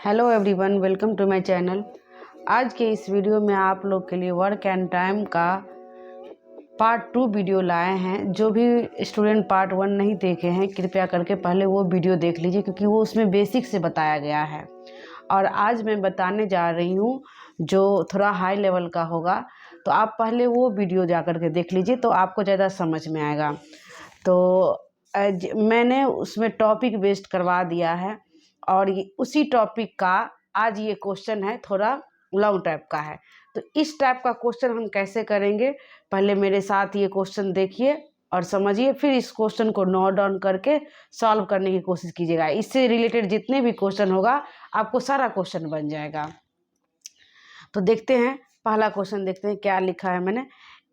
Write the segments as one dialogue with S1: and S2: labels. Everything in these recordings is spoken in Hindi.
S1: Hello everyone, welcome to my channel. आज के इस वीडियो में आप लोग के लिए वर्क एंड टाइम का पार्ट 2 वीडियो लाए हैं। जो भी स्टूडेंट पार्ट 1 नहीं देखे हैं, कृपया करके पहले वो वीडियो देख लीजिए, क्योंकि वो उसमें बेसिक से बताया गया है। और आज मैं बताने जा रही हूँ जो थोड़ा हाई लेवल का होगा, तो आप पहले वो वीडियो जा कर के देख लीजिए, तो आपको ज़्यादा समझ में आएगा। तो मैंने उसमें टॉपिक बेस्ड करवा दिया है, और उसी टॉपिक का आज ये क्वेश्चन है, थोड़ा लॉन्ग टाइप का है। तो इस टाइप का क्वेश्चन हम कैसे करेंगे, पहले मेरे साथ ये क्वेश्चन देखिए और समझिए, फिर इस क्वेश्चन को नोट डाउन करके सॉल्व करने की कोशिश कीजिएगा। इससे रिलेटेड जितने भी क्वेश्चन होगा आपको सारा क्वेश्चन बन जाएगा। तो देखते हैं, पहला क्वेश्चन देखते हैं क्या लिखा है मैंने।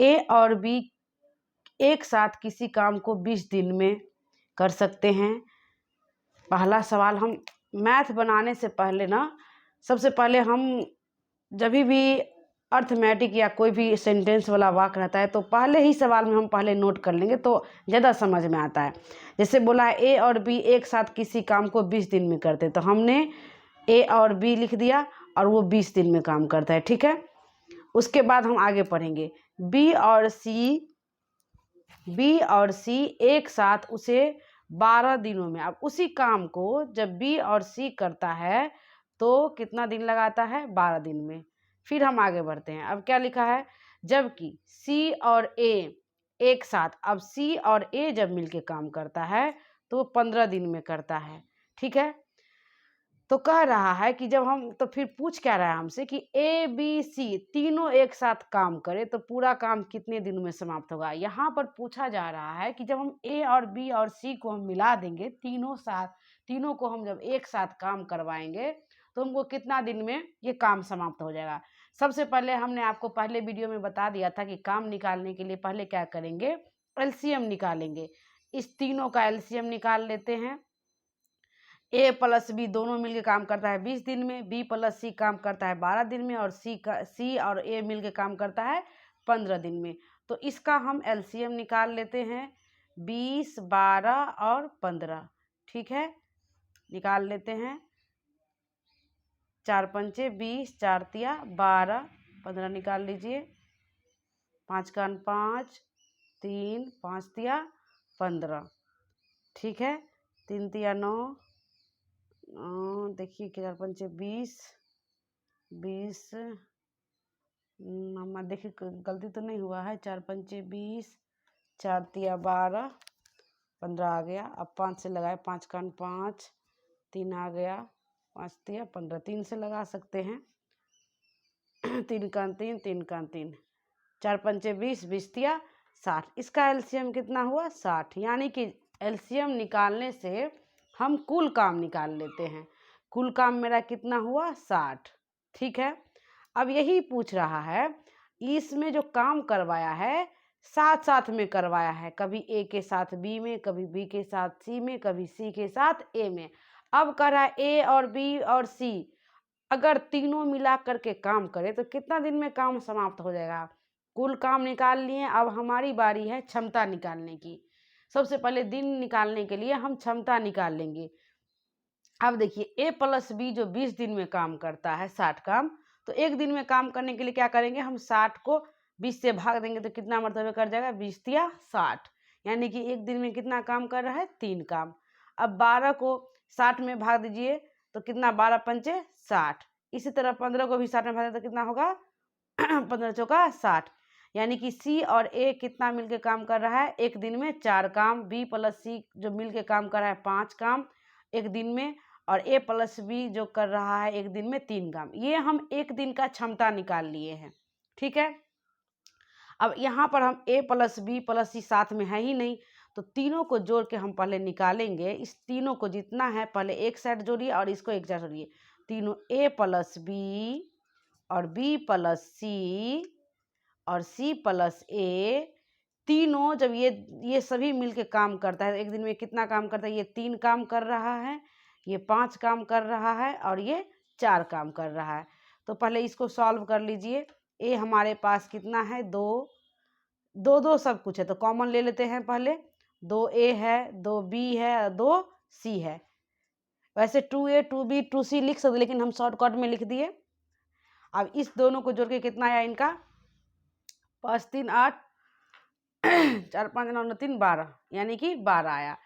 S1: ए और बी एक साथ किसी काम को 20 दिन में कर सकते हैं। पहला सवाल, हम मैथ बनाने से पहले ना, सबसे पहले हम जब भी अर्थमेटिक या कोई भी सेंटेंस वाला वाक्य रहता है, तो पहले ही सवाल में हम पहले नोट कर लेंगे तो ज़्यादा समझ में आता है। जैसे बोला है ए और बी एक साथ किसी काम को 20 दिन में करते, तो हमने ए और बी लिख दिया और वो 20 दिन में काम करता है, ठीक है। उसके बाद हम आगे पढ़ेंगे, बी और सी एक साथ उसे 12 दिनों में। अब उसी काम को जब बी और सी करता है तो कितना दिन लगाता है, 12 दिन में। फिर हम आगे बढ़ते हैं। अब क्या लिखा है, जबकि सी और ए एक साथ, अब सी और ए जब मिलके काम करता है तो 15 दिन में करता है, ठीक है। तो कह रहा है कि जब हम, तो फिर पूछ क्या रहा है हमसे कि ए बी सी तीनों एक साथ काम करे तो पूरा काम कितने दिनों में समाप्त होगा। यहाँ पर पूछा जा रहा है कि जब हम ए और बी और सी को हम मिला देंगे, तीनों को हम जब एक साथ काम करवाएंगे तो हमको कितना दिन में ये काम समाप्त हो जाएगा। सबसे पहले हमने आपको पहले वीडियो में बता दिया था कि काम निकालने के लिए पहले क्या करेंगे, एलसीएम निकालेंगे। इस तीनों का एलसीएम निकाल लेते हैं। ए प्लस बी दोनों मिलके काम करता है 20 दिन में, बी प्लस सी काम करता है 12 दिन में, और सी और ए मिलके काम करता है 15 दिन में। तो इसका हम एलसीएम निकाल लेते हैं, 20, 12 और 15, ठीक है। निकाल लेते हैं, 4 पंचे 20, 4 तिया 12, 15 निकाल लीजिए, 5 कान 5, 3, 5 तिया 15, ठीक है। 3 तिया 9, देखिए 4 पंचे 20, मामा देखिए गलती तो नहीं हुआ है, 4 पंचे 20, 4 तिया 12, 15 आ गया। अब 5 से लगाए, 5 कान 5, 3 आ गया, 5 तिया 15, 3 से लगा सकते हैं। 3 कान 3, 3 कान 3, 4 पंचे 20, 20 तिया 60। इसका एलसीएम कितना हुआ, 60। यानी कि एलसीएम निकालने से हम कुल काम निकाल लेते हैं। कुल काम मेरा कितना हुआ, 60, ठीक है। अब यही पूछ रहा है, इसमें जो काम करवाया है साथ साथ में करवाया है, कभी ए के साथ बी में, कभी बी के साथ सी में, कभी सी के साथ ए में। अब कह रहा है ए और बी और सी अगर तीनों मिला करके काम करे तो कितना दिन में काम समाप्त हो जाएगा। कुल काम निकाल लिए, अब हमारी बारी है क्षमता निकालने की। सबसे पहले दिन निकालने के लिए हम क्षमता निकाल लेंगे। अब देखिए ए प्लस बी जो 20 दिन में काम करता है 60 काम, तो एक दिन में काम करने के लिए क्या करेंगे, हम 60 को 20 से भाग देंगे तो कितना मरतबे कर जाएगा, 20 तिया 60। यानी कि एक दिन में कितना काम कर रहा है, 3 काम। अब 12 को 60 में भाग दीजिए तो कितना, 12 पंचे 60। इसी तरह 15 को भी 60 में भाग दें तो कितना होगा 15 चौका 60। यानी कि सी और ए कितना मिलके काम कर रहा है, एक दिन में 4 काम। बी प्लस सी जो मिलके काम कर रहा है 5 काम एक दिन में, और ए प्लस बी जो कर रहा है एक दिन में 3 काम। ये हम एक दिन का क्षमता निकाल लिए हैं, ठीक है। अब यहाँ पर हम ए प्लस बी प्लस सी साथ में है ही नहीं, तो तीनों को जोड़ के हम पहले निकालेंगे। इस तीनों को जितना है पहले एक साइड जोड़िए और इसको एक साइड जोड़िए। तीनों ए प्लस बी और बी प्लस सी और सी प्लस ए, तीनों जब ये सभी मिलके काम करता है, एक दिन में कितना काम करता है, ये 3 काम कर रहा है, ये 5 काम कर रहा है, और ये 4 काम कर रहा है। तो पहले इसको सॉल्व कर लीजिए। ए हमारे पास कितना है, 2, 2 2 सब कुछ है तो कॉमन ले लेते हैं। पहले 2 ए है, 2 बी है, 2 सी है। वैसे 2A 2B 2C लिख सकते, लेकिन हम शॉर्टकट में लिख दिए। अब इस दोनों को जोड़ के कितना आया इनका, 5 3 8 4 5 9 3 12, यानी कि 12 आया।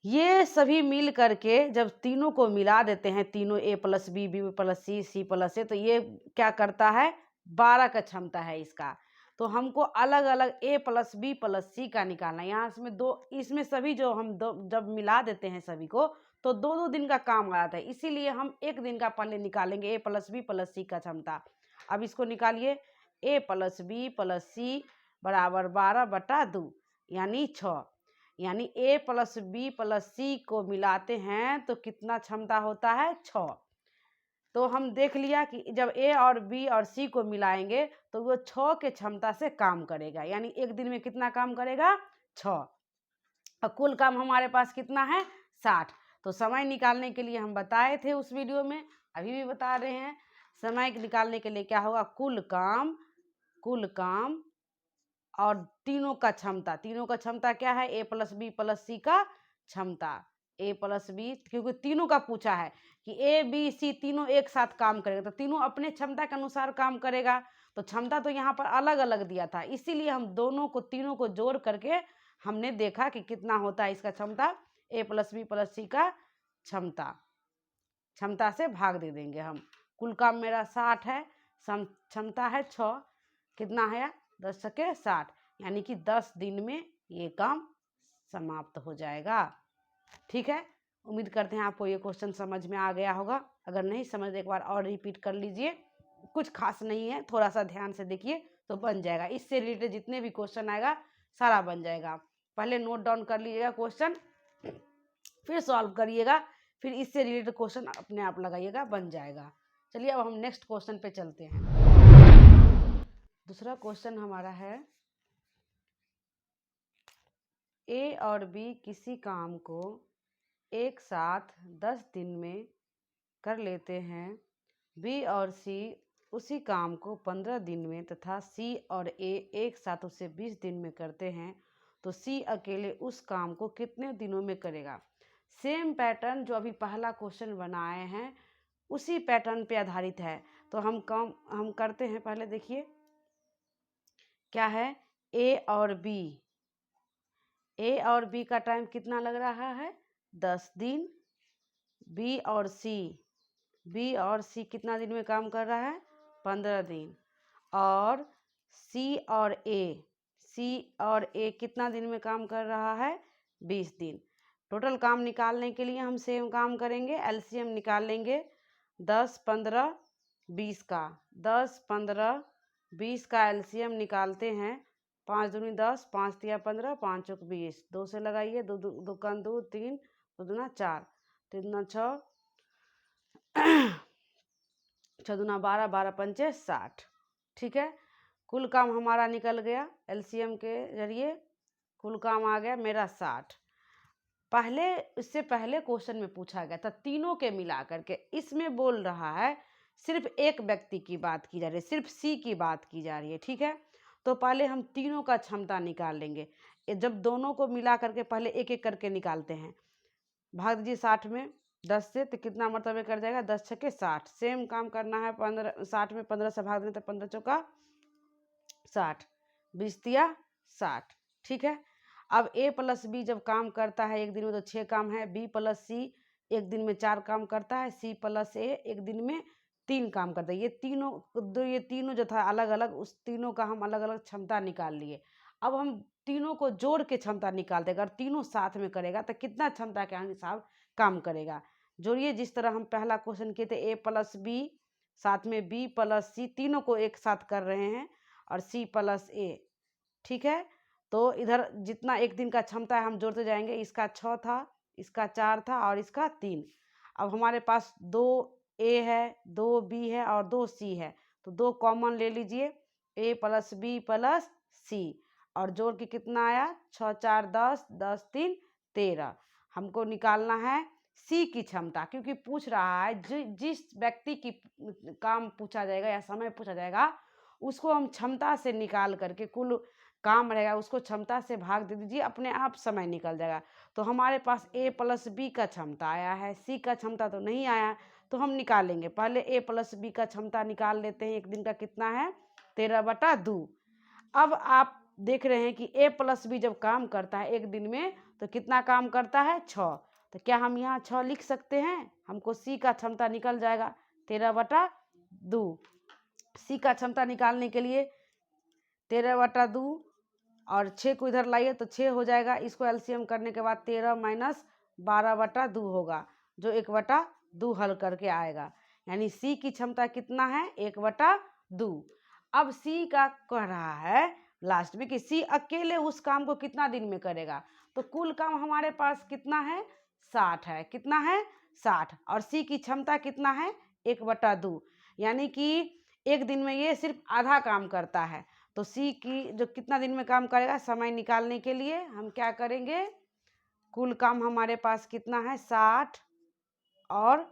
S1: ये सभी मिल करके जब तीनों को मिला देते हैं, तीनों A plus B, B plus C, C plus A, तो ये क्या करता है, 12 का क्षमता है इसका। तो हमको अलग अलग A प्लस बी प्लस सी का निकालना है। यहाँ इसमें दो, इसमें सभी जो हम दो जब मिला देते हैं सभी को, तो 2-2 दिन का काम आ जाता है, इसीलिए हम एक दिन का पहले निकालेंगे A प्लस बी प्लस सी का क्षमता। अब इसको निकालिए, A प्लस बी प्लस सी बराबर 12/2 यानी 6, यानी A प्लस बी प्लस सी को मिलाते हैं तो कितना क्षमता होता है, 6। तो हम देख लिया कि जब A और B और C को मिलाएंगे तो वो 6 के क्षमता से काम करेगा, यानी एक दिन में कितना काम करेगा, 6। और कुल काम हमारे पास कितना है, 60। तो समय निकालने के लिए हम बताए थे उस वीडियो में, अभी भी बता रहे हैं, समय निकालने के लिए क्या होगा, कुल काम और तीनों का क्षमता। तीनों का क्षमता क्या है, A प्लस बी प्लस सी का क्षमता, A प्लस बी, क्योंकि तीनों का पूछा है कि A B C तीनों एक साथ काम करेगा, तो तीनों अपने क्षमता के अनुसार काम करेगा। तो क्षमता तो यहाँ पर अलग अलग दिया था, इसीलिए हम तीनों को जोड़ करके हमने देखा कि कितना होता है इसका क्षमता, A प्लस बी प्लस सी का क्षमता से भाग दे देंगे हम। कुल काम मेरा 60 है, क्षमता है 6, कितना है, 10 × 60, यानी कि 10 दिन में ये काम समाप्त हो जाएगा। ठीक है, उम्मीद करते हैं आपको ये क्वेश्चन समझ में आ गया होगा। अगर नहीं समझ, एक बार और रिपीट कर लीजिए, कुछ खास नहीं है, थोड़ा सा ध्यान से देखिए तो बन जाएगा। इससे रिलेटेड जितने भी क्वेश्चन आएगा सारा बन जाएगा। पहले नोट डाउन कर लीजिएगा क्वेश्चन, फिर सॉल्व करिएगा, फिर इससे रिलेटेड क्वेश्चन अपने आप लगाइएगा, बन जाएगा। चलिए अब हम नेक्स्ट क्वेश्चन पे चलते हैं। दूसरा क्वेश्चन हमारा है, A और B किसी काम को एक साथ 10 दिन में कर लेते हैं, B और C उसी काम को 15 दिन में तथा C और A एक साथ उसे 20 दिन में करते हैं, तो C अकेले उस काम को कितने दिनों में करेगा। सेम पैटर्न जो अभी पहला क्वेश्चन बनाए हैं उसी पैटर्न पे आधारित है। तो हम करते हैं, पहले देखिए क्या है, A और B का टाइम कितना लग रहा है, 10 दिन। B और C कितना दिन में काम कर रहा है, 15 दिन। और C और A कितना दिन में काम कर रहा है, 20 दिन। टोटल काम निकालने के लिए हम सेम काम करेंगे, एलसीएम निकाल लेंगे 10 15 20 का। 10 15 20 का एलसीएम निकालते हैं, 5 दूनी 10, 5 तिया 15, 5 चौक 20, 2 से लगाइए, 2 दुकान 2 3, 2 दूना 4, 3 दूना 6, 6 दूना 12, 12 पंचे 60। ठीक है, कुल काम हमारा निकल गया, एलसीएम के जरिए कुल काम आ गया मेरा 60। इससे पहले क्वेश्चन में पूछा गया था तीनों के मिला करके, इसमें बोल रहा है सिर्फ एक व्यक्ति की बात की जा रही है, सिर्फ सी की बात की जा रही है। ठीक है, तो पहले हम तीनों का क्षमता निकाल लेंगे। जब दोनों को मिला करके पहले एक एक करके निकालते हैं, भाग दीजिए 60 में 10 से, तो कितना मरतबे कर जाएगा, 10 छक्के 60। सेम काम करना है, 60 में 15 से भाग दें तो 15 चौका 60, 20 तिया 60। ठीक है, अब A प्लस बी जब काम करता है एक दिन में तो 6 काम है, B प्लस सी एक दिन में 4 काम करता है, C प्लस A एक दिन में 3 काम करता है। ये तीनों जो था अलग अलग, उस तीनों का हम अलग अलग क्षमता निकाल लिए। अब हम तीनों को जोड़ के क्षमता निकालते हैं, अगर तीनों साथ में करेगा तो कितना क्षमता के हिसाब काम करेगा। जोड़िए, जिस तरह हम पहला क्वेश्चन किए थे, A प्लस बी साथ में B प्लस सी, तीनों को एक साथ कर रहे हैं, और C प्लस A। ठीक है, तो इधर जितना एक दिन का क्षमता है हम जोड़ते जाएंगे, इसका 6 था, इसका 4 था और इसका 3। अब हमारे पास 2 A है, 2 B है और 2 C है, तो 2 कॉमन ले लीजिए, A plus B plus C, और जोड़ के कितना आया, 6 4 10, 10 3 13। हमको निकालना है C की क्षमता, क्योंकि पूछ रहा है जिस व्यक्ति की काम पूछा जाएगा या समय पूछा जाएगा उसको हम क्षमता से निकाल करके कुल काम रहेगा उसको क्षमता से भाग दे दीजिए, अपने आप समय निकल जाएगा। तो हमारे पास a प्लस बी का क्षमता आया है, सी का क्षमता तो नहीं आया, तो हम निकालेंगे। पहले a प्लस बी का क्षमता निकाल लेते हैं। एक दिन का कितना है 13/2। अब आप देख रहे हैं कि a प्लस बी जब काम करता है एक दिन में तो कितना काम करता है 6। तो क्या हम यहाँ 6 लिख सकते हैं? हमको सी का क्षमता निकल जाएगा 13/2। सी का क्षमता निकालने के लिए 13/2 और 6 को इधर लाइए तो 6 हो जाएगा। इसको एलसीएम करने के बाद 13 माइनस 12/2 होगा, जो 1/2 हल करके आएगा। यानी सी की क्षमता कितना है 1/2। अब सी का कह रहा है लास्ट में कि सी अकेले उस काम को कितना दिन में करेगा। तो कुल काम हमारे पास कितना है 60 है। कितना है 60। और सी की क्षमता कितना है 1/2, यानी कि एक दिन में ये सिर्फ आधा काम करता है। तो सी की जो कितना दिन में काम करेगा, समय निकालने के लिए हम क्या करेंगे, कुल काम हमारे पास कितना है 60 और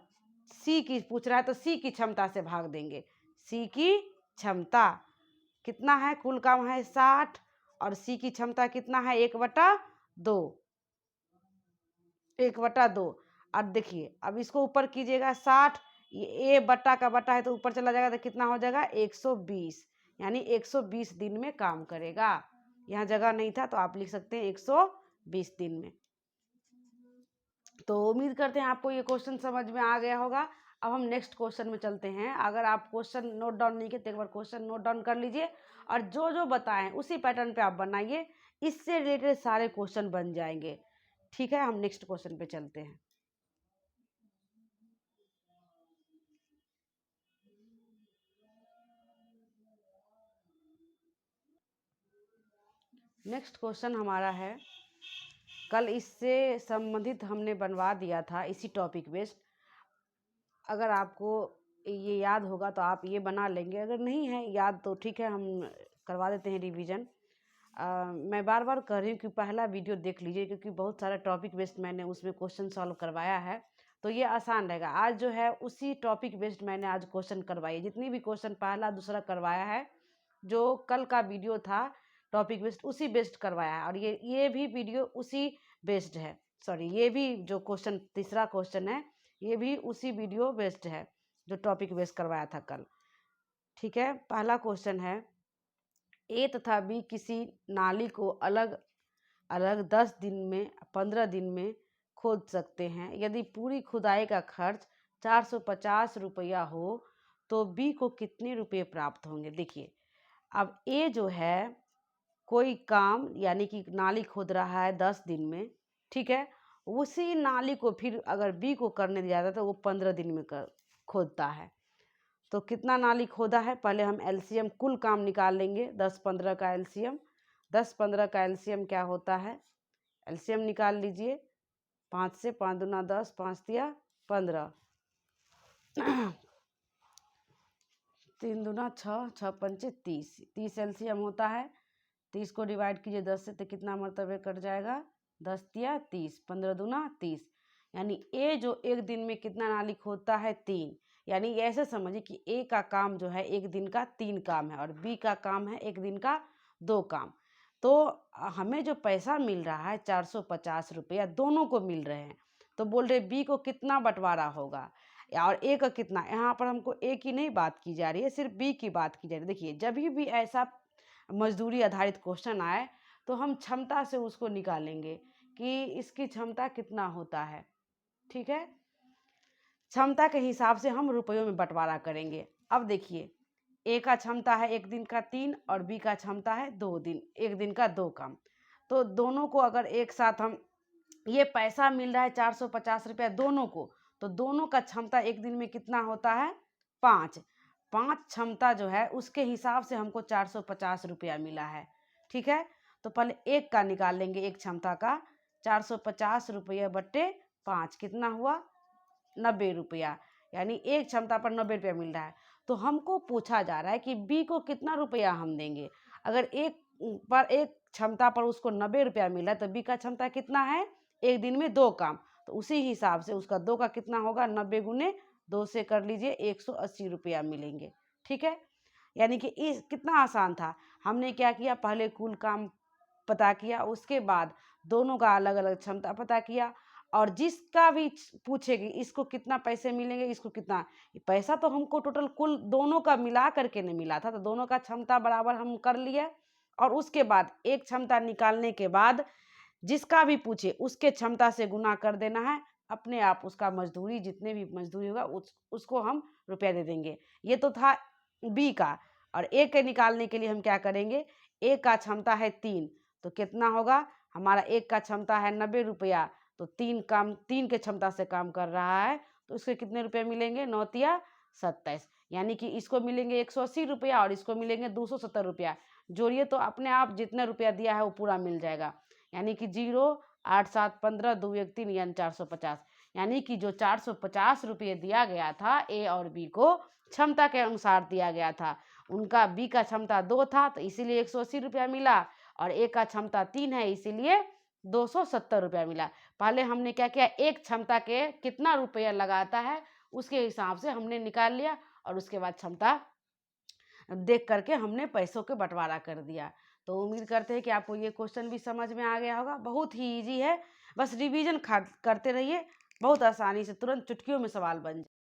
S1: सी की पूछ रहा है तो सी की क्षमता से भाग देंगे। सी की क्षमता कितना है, कुल काम है 60 और सी की क्षमता कितना है 1/2। 1/2। और देखिए अब इसको ऊपर कीजिएगा 60, ये ए बट्टा का बट्टा है तो ऊपर चला जाएगा तो कितना हो जाएगा 120। यानी 120 दिन में काम करेगा। यहाँ जगह नहीं था तो आप लिख सकते हैं 120 दिन में। तो उम्मीद करते हैं आपको ये क्वेश्चन समझ में आ गया होगा। अब हम नेक्स्ट क्वेश्चन में चलते हैं। अगर आप क्वेश्चन नोट डाउन नहीं किए तो एक बार क्वेश्चन नोट डाउन कर लीजिए और जो जो बताएं उसी पैटर्न पे आप बनाइए, इससे रिलेटेड सारे क्वेश्चन बन जाएंगे। ठीक है, हम नेक्स्ट क्वेश्चन पे चलते हैं। नेक्स्ट क्वेश्चन हमारा है, कल इससे संबंधित हमने बनवा दिया था इसी टॉपिक बेस्ड। अगर आपको ये याद होगा तो आप ये बना लेंगे, अगर नहीं है याद तो ठीक है, हम करवा देते हैं रिवीजन। मैं बार बार कह रही हूँ कि पहला वीडियो देख लीजिए, क्योंकि बहुत सारा टॉपिक बेस्ड मैंने उसमें क्वेश्चन सॉल्व करवाया है, तो ये आसान रहेगा। आज जो है उसी टॉपिक बेस्ड मैंने आज क्वेश्चन करवाई, जितनी भी क्वेश्चन पहला दूसरा करवाया है, जो कल का वीडियो था टॉपिक बेस्ड उसी बेस्ड करवाया है। और ये भी वीडियो उसी बेस्ड है, सॉरी ये भी जो क्वेश्चन तीसरा क्वेश्चन है ये भी उसी वीडियो बेस्ड है जो टॉपिक बेस्ड करवाया था कल। ठीक है, पहला क्वेश्चन है, ए तथा बी किसी नाली को अलग अलग 10 दिन में 15 दिन में खोद सकते हैं। यदि पूरी खुदाई का खर्च 450 रुपया हो तो बी को कितने रुपये प्राप्त होंगे। देखिए अब ए जो है कोई काम यानी कि नाली खोद रहा है 10 दिन में, ठीक है, उसी नाली को फिर अगर बी को करने दिया जाता है तो वो 15 दिन में खोदता है। तो कितना नाली खोदा है, पहले हम एलसीएम कुल काम निकाल लेंगे। 10-15 का एलसीएम, 10-15 का एलसीएम क्या होता है, एलसीएम निकाल लीजिए। 5 से 5 दूना 10, 5 तिया 15, 3 दूना 6, 6 पंचे 30, 30 एलसीएम होता है। 30 को डिवाइड कीजिए 10 से तो कितना मरतबे कट जाएगा, 10 तिया 30, 15 दूना 30। यानी ए जो एक दिन में कितना नाली खोदता है 3। यानी ऐसे समझिए कि ए का काम जो है एक दिन का 3 काम है और बी का काम है एक दिन का 2 काम। तो हमें जो पैसा मिल रहा है 450 रुपया दोनों को मिल रहे हैं। तो बोल रहे बी को कितना बंटवारा होगा और ए का कितना। यहाँ पर हमको ए की नहीं बात की जा रही है, सिर्फ बी की बात की जा रही है। देखिए जब भी ऐसा मजदूरी आधारित क्वेश्चन आए तो हम क्षमता से उसको निकालेंगे कि इसकी क्षमता कितना होता है। ठीक है, क्षमता के हिसाब से हम रुपयों में बंटवारा करेंगे। अब देखिए ए का क्षमता है एक दिन का 3 और बी का क्षमता है 2 दिन, एक दिन का 2 काम। तो दोनों को अगर एक साथ हम, ये पैसा मिल रहा है 450 रुपया दोनों को, तो दोनों का क्षमता एक दिन में कितना होता है 5। 5 क्षमता जो है उसके हिसाब से हमको 450 रुपया मिला है। ठीक है, तो पहले एक का निकाल लेंगे, एक क्षमता का 450 रुपया बट्टे 5 कितना हुआ 90 रुपया। यानी एक क्षमता पर 90 रुपया मिल रहा है। तो हमको पूछा जा रहा है कि बी को कितना रुपया हम देंगे। अगर एक क्षमता पर उसको 90 रुपया मिला है तो बी का क्षमता कितना है एक दिन में 2 काम, तो उसी हिसाब से उसका 2 का कितना होगा 90 गुने 2 से कर लीजिए 180 रुपया मिलेंगे। ठीक है, यानी कि इस कितना आसान था। हमने क्या किया, पहले कुल काम पता किया, उसके बाद दोनों का अलग अलग क्षमता पता किया, और जिसका भी पूछेगी इसको कितना पैसे मिलेंगे, इसको कितना पैसा, तो हमको टोटल कुल दोनों का मिला करके नहीं मिला था, तो दोनों का क्षमता बराबर हम कर लिए। और उसके बाद एक क्षमता निकालने के बाद जिसका भी पूछे उसके क्षमता से गुना कर देना है, अपने आप उसका मजदूरी जितने भी मजदूरी होगा उसको हम रुपया दे देंगे। ये तो था बी का। और ए के निकालने के लिए हम क्या करेंगे, ए का क्षमता है 3, तो कितना होगा, हमारा एक का क्षमता है 90 रुपया, तो 3 के क्षमता से काम कर रहा है, तो इसके कितने रुपये मिलेंगे, 9 तिया 27, यानी कि इसको मिलेंगे 180 रुपया और इसको मिलेंगे 270 रुपया। जोड़िए तो अपने आप जितना रुपया दिया है वो पूरा मिल जाएगा, यानी कि 0 8 7 15 2 1 3 यानी 450, यानी कि जो 450 रुपये दिया गया था ए और बी को क्षमता के अनुसार दिया गया था। उनका बी का क्षमता 2 था तो इसीलिए 180 रुपया मिला, और ए का क्षमता 3 है इसीलिए 270 रुपया मिला। पहले हमने क्या किया, एक क्षमता के कितना रुपया लगाता है उसके हिसाब से हमने निकाल लिया, और उसके बाद क्षमता देख करके हमने पैसों के बंटवारा कर दिया। तो उम्मीद करते हैं कि आपको ये क्वेश्चन भी समझ में आ गया होगा। बहुत ही इजी है, बस रिवीजन करते रहिए, बहुत आसानी से तुरंत चुटकियों में सवाल बन जाए।